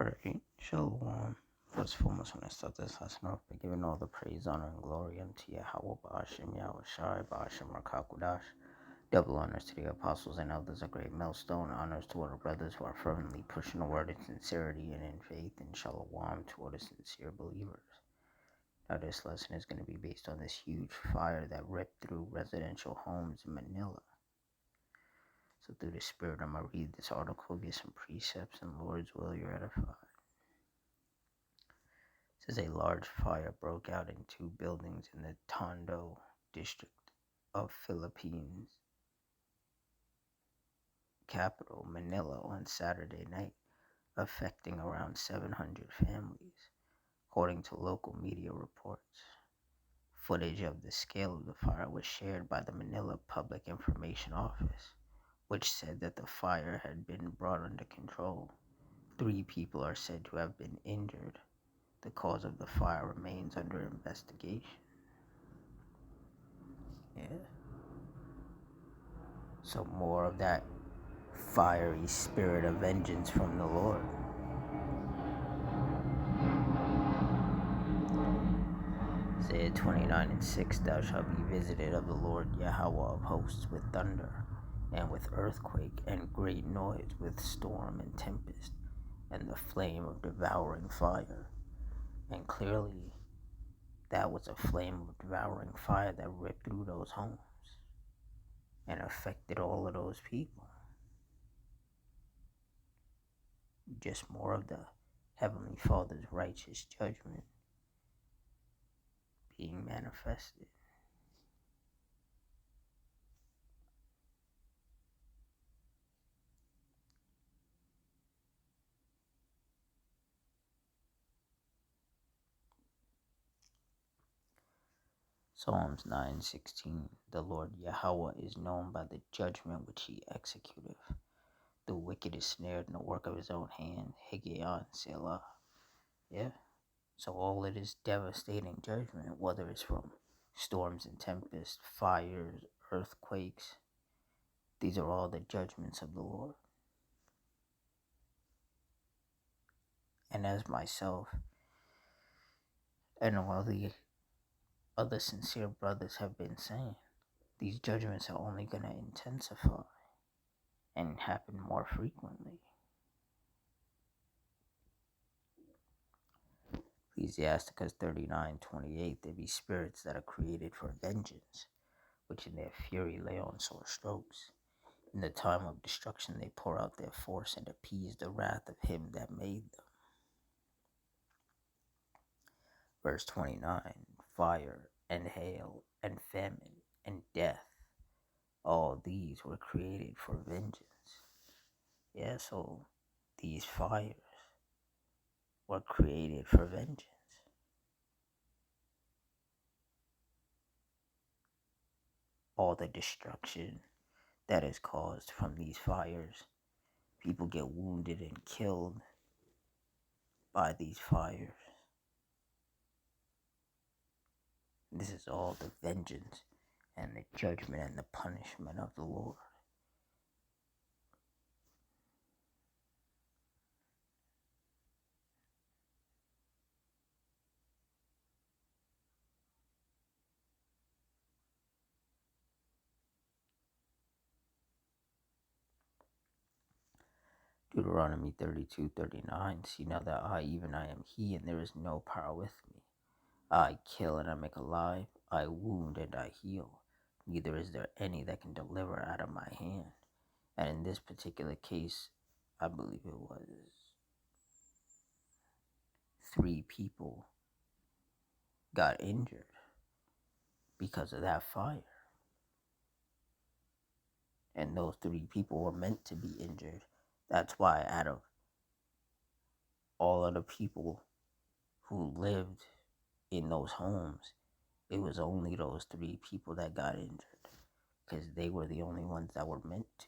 Alright, Shalom. First and foremost, when I start this lesson off by giving all the praise, honor, and glory unto Yahweh, Ba'ashem, Yahweh Shai, Ba'ashem, Rakakudash. Double honors to the apostles and elders, a great millstone. Honors to all the brothers who are fervently pushing the word in sincerity and in faith, and Shalom to all the sincere believers. Now, this lesson is going to be based on this huge fire that ripped through residential homes in Manila. So, through the Spirit, I'm going to read this article, get some precepts, and Lord's will, you're edified. It says a large fire broke out in two buildings in the Tondo district of Philippines capital, Manila, on Saturday night, affecting around 700 families, according to local media reports. Footage of the scale of the fire was shared by the Manila Public Information Office, which said that the fire had been brought under control. 3 people are said to have been injured. The cause of the fire remains under investigation. Yeah. So more of that fiery spirit of vengeance from the Lord. Isaiah 29:6, thou shalt be visited of the Lord Yahweh of hosts with thunder, and with earthquake, and great noise, with storm and tempest, and the flame of devouring fire. And clearly, that was a flame of devouring fire that ripped through those homes and affected all of those people. Just more of the Heavenly Father's righteous judgment being manifested. Psalms 9:16, the Lord Yahweh is known by the judgment which he executeth. The wicked is snared in the work of his own hand. Higgaion Selah. Yeah. So all of this devastating judgment, whether it's from storms and tempests, fires, earthquakes, these are all the judgments of the Lord. And as myself and all the other sincere brothers have been saying, these judgments are only going to intensify and happen more frequently. Ecclesiasticus 39:28, there be spirits that are created for vengeance, which in their fury lay on sore strokes. In the time of destruction they pour out their force and appease the wrath of him that made them. Verse 29, fire and hail and famine and death, all these were created for vengeance. Yeah, so these fires were created for vengeance. All the destruction that is caused from these fires, people get wounded and killed by these fires. This is all the vengeance and the judgment and the punishment of the Lord. Deuteronomy 32:39, see now that I, even I am he, and there is no power with me. I kill and I make alive, I wound and I heal. Neither is there any that can deliver out of my hand. And in this particular case, I believe it was 3 people got injured because of that fire. And those 3 people were meant to be injured. That's why out of all of the people who lived in those homes, it was only those 3 people that got injured, because they were the only ones that were meant to.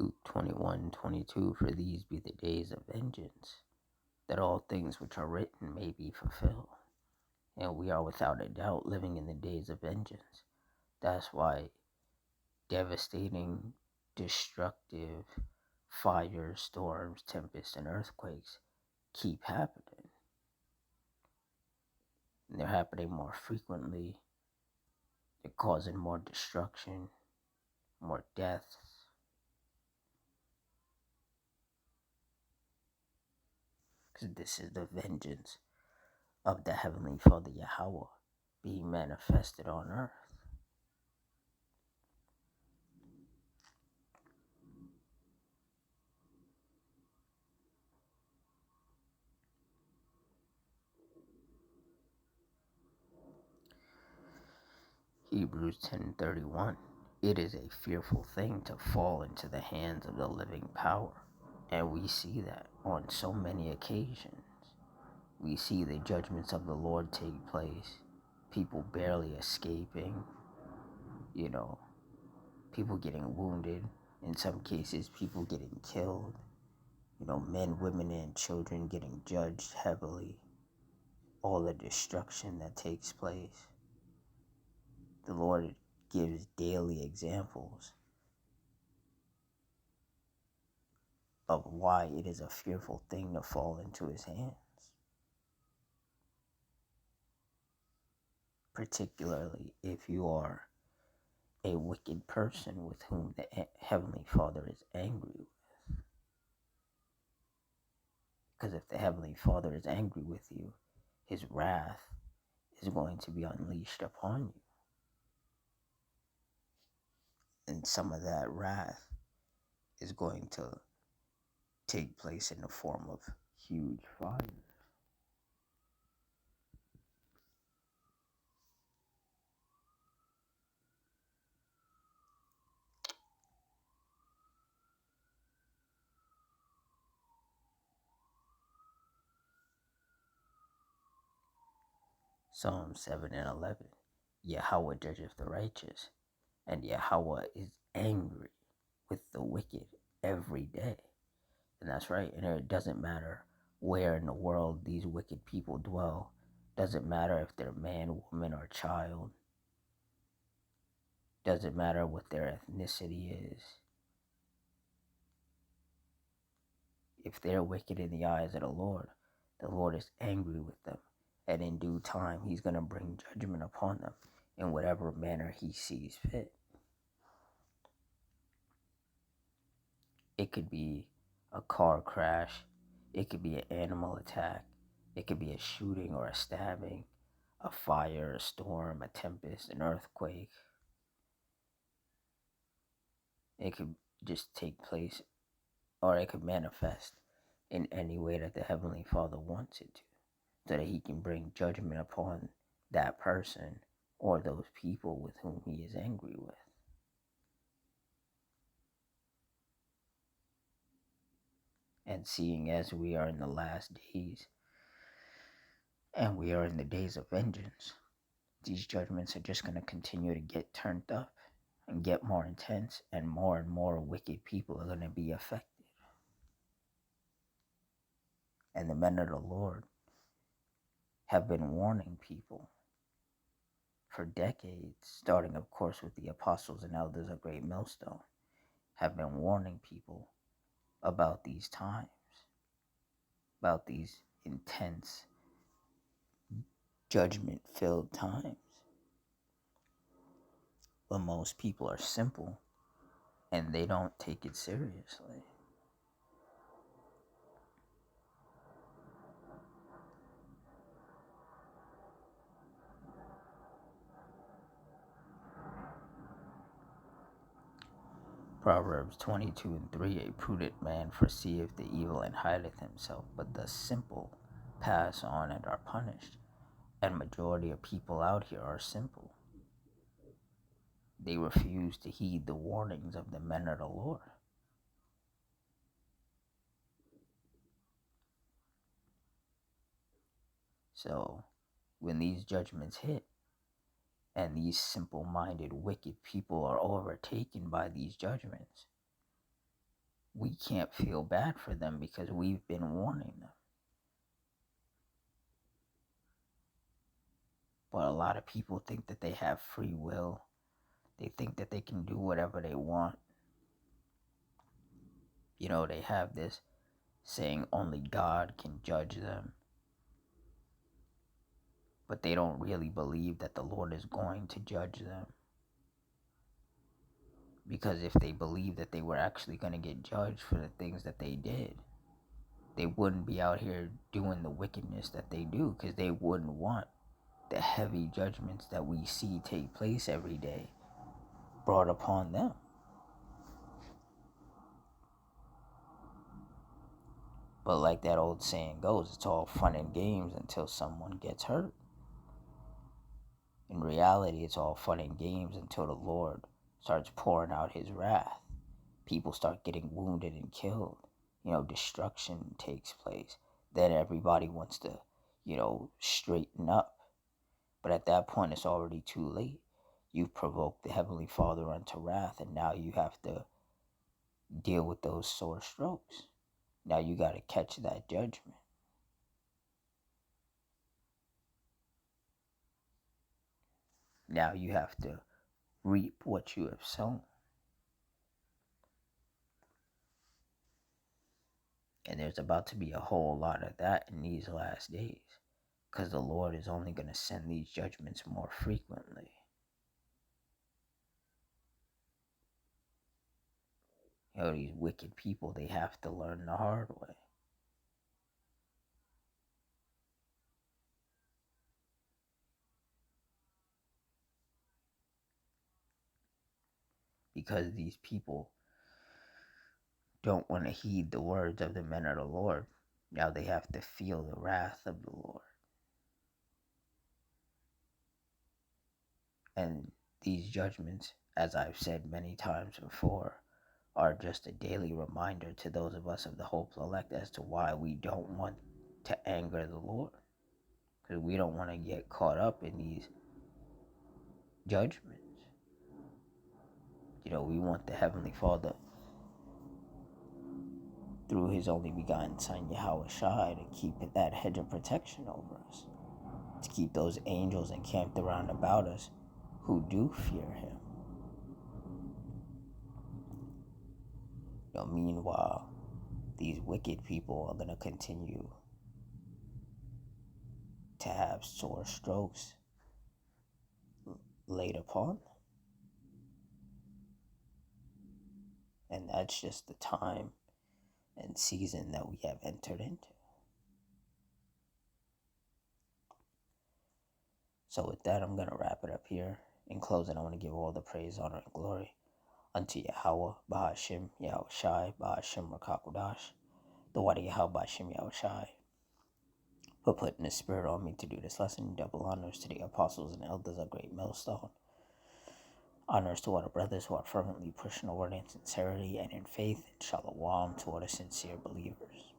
Luke 21:22, for these be the days of vengeance, that all things which are written may be fulfilled. And we are without a doubt living in the days of vengeance. That's why devastating, destructive fires, storms, tempests, and earthquakes keep happening. And they're happening more frequently. They're causing more destruction, more deaths. Because this is the vengeance of the Heavenly Father Yahweh being manifested on earth. Hebrews 10:31. It is a fearful thing to fall into the hands of the living power. And we see that on so many occasions. We see the judgments of the Lord take place. People barely escaping. People getting wounded. In some cases, people getting killed. Men, women, and children getting judged heavily. All the destruction that takes place. The Lord gives daily examples of why it is a fearful thing to fall into his hands. Particularly if you are a wicked person with whom the Heavenly Father is angry with. Because if the Heavenly Father is angry with you, his wrath is going to be unleashed upon you. And some of that wrath is going to take place in the form of huge fires. Psalm 7:11. Yahweh judgeth the righteous, and Yahweh is angry with the wicked every day. And that's right. And it doesn't matter where in the world these wicked people dwell. Doesn't matter if they're man, woman, or child. Doesn't matter what their ethnicity is. If they're wicked in the eyes of the Lord is angry with them. And in due time, he's going to bring judgment upon them in whatever manner he sees fit. It could be a car crash. It could be an animal attack. It could be a shooting or a stabbing, a fire, a storm, a tempest, an earthquake. It could just take place, or it could manifest in any way that the Heavenly Father wants it to, so that he can bring judgment upon that person or those people with whom he is angry with. And seeing as we are in the last days, and we are in the days of vengeance, these judgments are just going to continue to get turned up and get more intense, and more wicked people are going to be affected. And the men of the Lord have been warning people for decades, starting, of course, with the apostles and elders of Great Millstone, have been warning people about these times, about these intense, judgment-filled times. But most people are simple, and they don't take it seriously. Proverbs 22:3, a prudent man foreseeth the evil and hideth himself, but the simple pass on and are punished. And majority of people out here are simple. They refuse to heed the warnings of the men of the Lord. So when these judgments hit, and these simple-minded, wicked people are overtaken by these judgments, we can't feel bad for them because we've been warning them. But a lot of people think that they have free will. They think that they can do whatever they want. You know, they have this saying only God can judge them. But they don't really believe that the Lord is going to judge them. Because if they believed that they were actually going to get judged for the things that they did, they wouldn't be out here doing the wickedness that they do, because they wouldn't want the heavy judgments that we see take place every day brought upon them. But like that old saying goes, it's all fun and games until someone gets hurt. In reality, it's all fun and games until the Lord starts pouring out his wrath. People start getting wounded and killed. Destruction takes place. Then everybody wants to, straighten up. But at that point, it's already too late. You've provoked the Heavenly Father unto wrath, and now you have to deal with those sore strokes. Now you got to catch that judgment. Now you have to reap what you have sown. And there's about to be a whole lot of that in these last days, because the Lord is only going to send these judgments more frequently. These wicked people, they have to learn the hard way. Because these people don't want to heed the words of the men of the Lord. Now they have to feel the wrath of the Lord. And these judgments, as I've said many times before, are just a daily reminder to those of us of the hopeful elect as to why we don't want to anger the Lord. Because we don't want to get caught up in these judgments. We want the Heavenly Father, through his only begotten Son, Yahweh Shai, to keep that hedge of protection over us. To keep those angels encamped around about us who do fear him. Meanwhile, these wicked people are going to continue to have sore strokes laid upon them. And that's just the time and season that we have entered into. So with that, I'm going to wrap it up here. In closing, I want to give all the praise, honor, and glory unto Yahweh, Bahashim, Yahweh Shai, Bahashim, Rakakudash, the Wadi Yahweh, Bahashim, Yahweh Shai, for putting the spirit on me to do this lesson. Double honors to the apostles and elders of Great Millstone. Honors to all the brothers who are fervently pushing the word in sincerity and in faith. And shalom to all the sincere believers.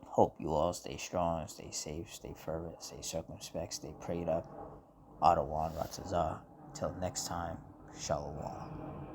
Hope you all stay strong, stay safe, stay fervent, stay circumspect, stay prayed up. Adawan Ratazah. Till next time, shalom.